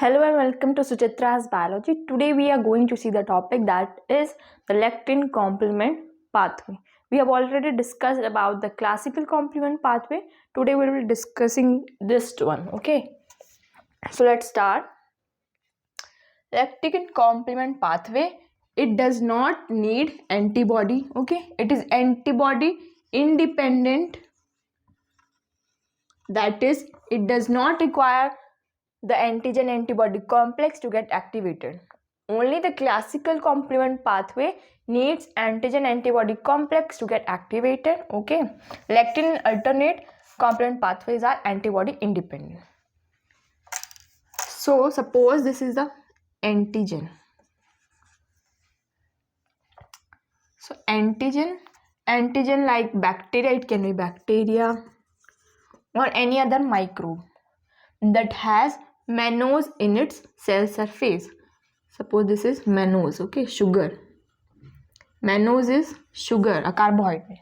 Hello and welcome to Suchitra's Biology. Today we are going to see the topic that is the lectin complement pathway. We have already discussed about the classical complement pathway. Today we will be discussing this one. Okay, so let's start. Lectin complement pathway. It does not need antibody. Okay, it is antibody independent. That is, it does not require the antigen antibody complex to get activated. Only the classical complement pathway needs antigen antibody complex to get activated. Okay, lectin and alternate complement pathways are antibody independent. So suppose this is the antigen. So antigen like bacteria, it can be bacteria or any other microbe that has mannose in its cell surface. Suppose this is mannose, okay, sugar. Mannose is sugar, a carbohydrate.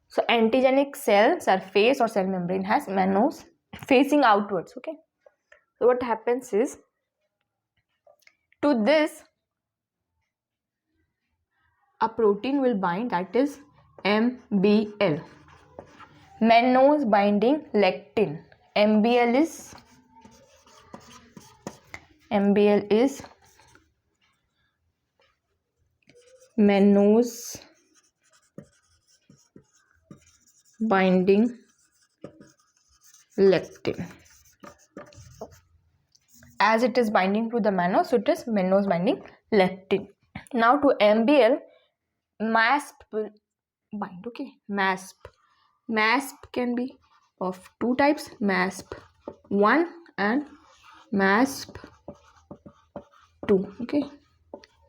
So antigenic cell surface or cell membrane has mannose facing outwards, okay. So what happens is, to this a protein will bind, that is MBL, mannose binding lectin. MBL is mannose binding lectin. As it is binding to the mannose, so it is mannose binding lectin. Now to MBL, MASP will bind, okay. MASP can be of two types, MASP1 and MASP2, okay.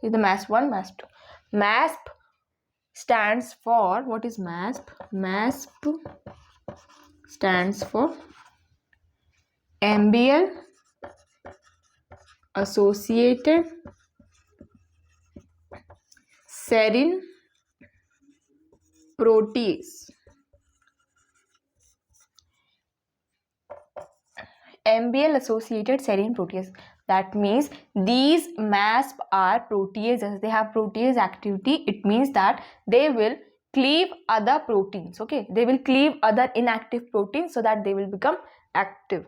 This is the MASP1, MASP2. MASP stands for, what is MASP? MASP stands for MBL associated serine protease. MBL associated serine protease. That means these MASP are proteases. They have protease activity. It means that they will cleave other proteins. Okay, they will cleave other inactive proteins so that they will become active.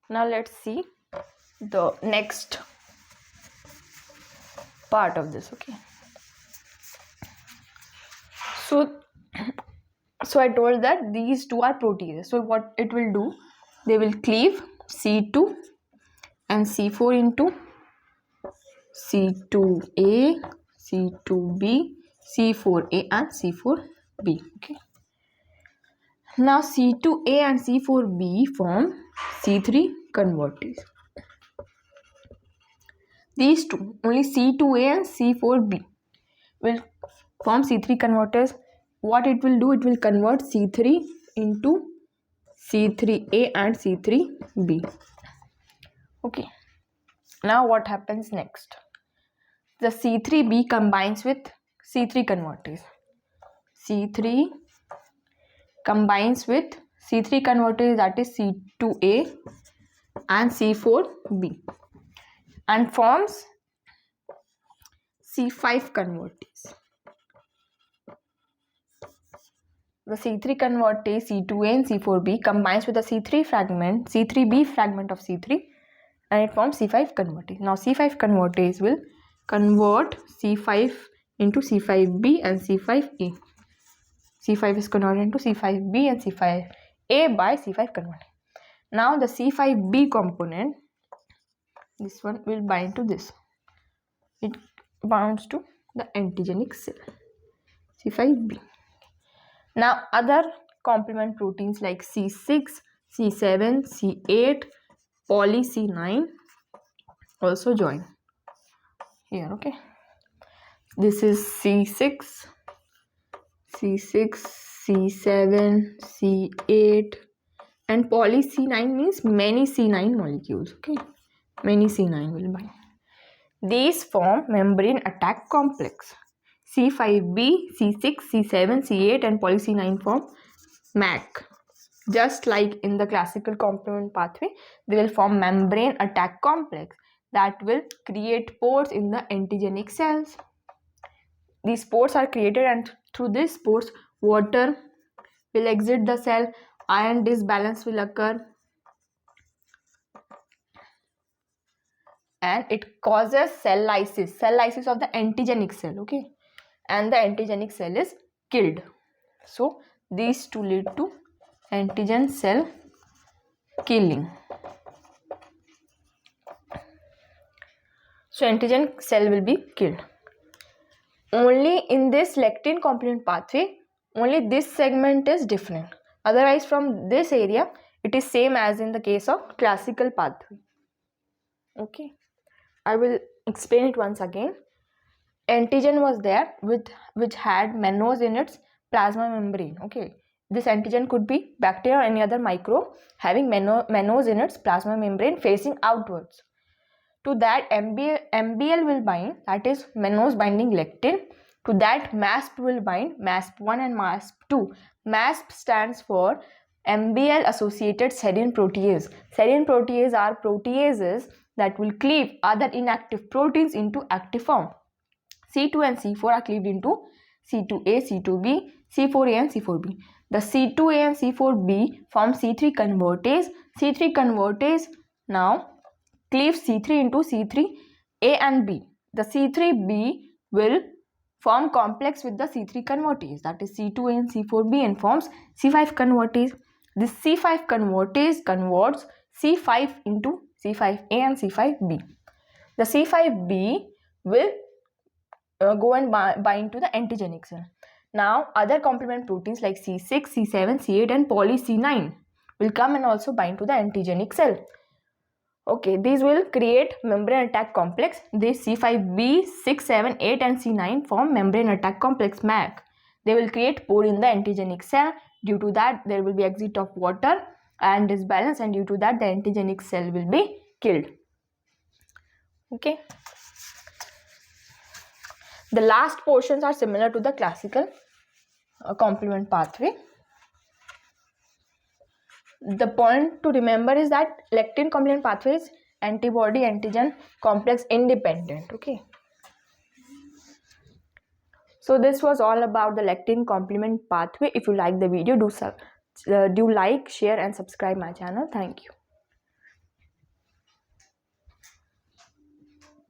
Now let's see the next part of this. Okay, so I told that these two are proteases. So what it will do, they will cleave C2 and C4 into C2A, C2B, C4A and C4B. Okay. Now C2A and C4B form C3 convertase. These two, only C2A and C4B will form C3 convertase. What it will do, it will convert C3 into C3A and C3B. Okay. Now what happens next? The C3B combines with C3 convertase. C3 combines with C3 convertase, that is C2A and C4B, and forms C5 convertase. The C3 convertase C2A and C4B combines with the C3B fragment of C3, and it forms C5 convertase. Now C5 convertase will convert C5 into C5B and C5A. C5 is converted into C5B and C5A by C5 convertase. Now the C5B component, this one will bind to this. It binds to the antigenic cell, C5B. Now other complement proteins like C6, C7, C8, poly C9 also join here, okay. This is C6, C7, C8 and poly C9 means many C9 molecules, okay. Many C9 will bind. These form membrane attack complex. C5B, C6, C7, C8 and poly C9 form MAC. Just like in the classical complement pathway, they will form membrane attack complex that will create pores in the antigenic cells. These pores are created, and through these pores, water will exit the cell, ion disbalance will occur, and it causes cell lysis of the antigenic cell, okay, and the antigenic cell is killed. So these two lead to antigen cell killing. So antigen cell will be killed. Only in this lectin complement pathway, only this segment is different. Otherwise, from this area, it is same as in the case of classical pathway. Okay, I will explain it once again. Antigen was there which had mannose in its plasma membrane. Okay, this antigen could be bacteria or any other microbe having mannose in its plasma membrane facing outwards. To that MBL will bind, that is mannose binding lectin. To that MASP will bind, MASP1 and MASP2. MASP stands for MBL associated serine protease. Serine protease are proteases that will cleave other inactive proteins into active form. C2 and C4 are cleaved into C2A, C2B, C4A and C4B. The C2A and C4B form C3 convertase. C3 convertase now cleave C3 into C3A and B. The C3B will form complex with the C3 convertase, that is C2A and C4B, and forms C5 convertase. This C5 convertase converts C5 into C5A and C5B. The C5B will go and bind to the antigenic cell. Now other complement proteins like C6, C7, C8 and poly C9 will come and also bind to the antigenic cell. Okay, these will create membrane attack complex. These C5b, 6, 7, 8 and C9 form membrane attack complex MAC. They will create pore in the antigenic cell. Due to that, there will be exit of water and disbalance, and due to that, the antigenic cell will be killed. Okay. The last portions are similar to the classical complement pathway. The point to remember is that lectin complement pathway is antibody antigen complex independent. Okay, so this was all about the lectin complement pathway. If you like the video, do like, share and subscribe my channel. Thank you.